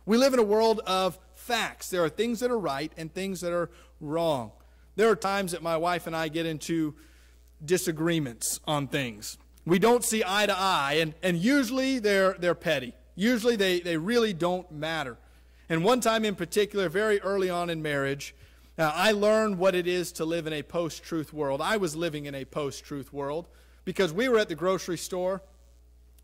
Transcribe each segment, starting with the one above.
We live in a world of facts. There are things that are right and things that are wrong. There are times that my wife and I get into disagreements on things. We don't see eye to eye, and usually they're petty. Usually they really don't matter. And one time in particular, very early on in marriage, I learned what it is to live in a post-truth world. I was living in a post-truth world because we were at the grocery store,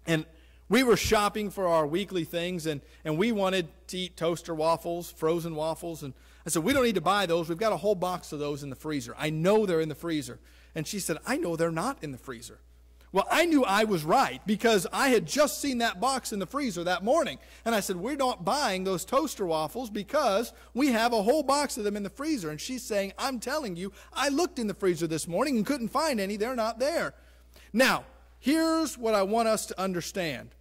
and we were shopping for our weekly things, and we wanted to eat toaster waffles, frozen waffles. And I said, we don't need to buy those. We've got a whole box of those in the freezer. I know they're in the freezer. And she said, I know they're not in the freezer. Well, I knew I was right because I had just seen that box in the freezer that morning. And I said, we're not buying those toaster waffles because we have a whole box of them in the freezer. And she's saying, I'm telling you, I looked in the freezer this morning and couldn't find any. They're not there. Now, here's what I want us to understand.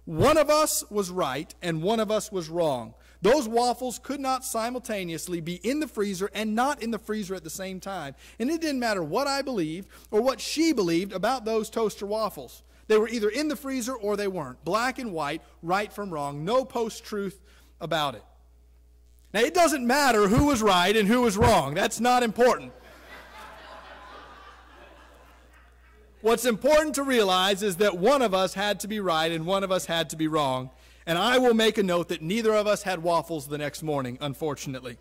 One of us was right and one of us was wrong. Those waffles could not simultaneously be in the freezer and not in the freezer at the same time. And it didn't matter what I believed or what she believed about those toaster waffles. They were either in the freezer or they weren't. Black and white, right from wrong, no post-truth about it. Now, it doesn't matter who was right and who was wrong. That's not important. What's important to realize is that one of us had to be right and one of us had to be wrong. And I will make a note that neither of us had waffles the next morning, unfortunately.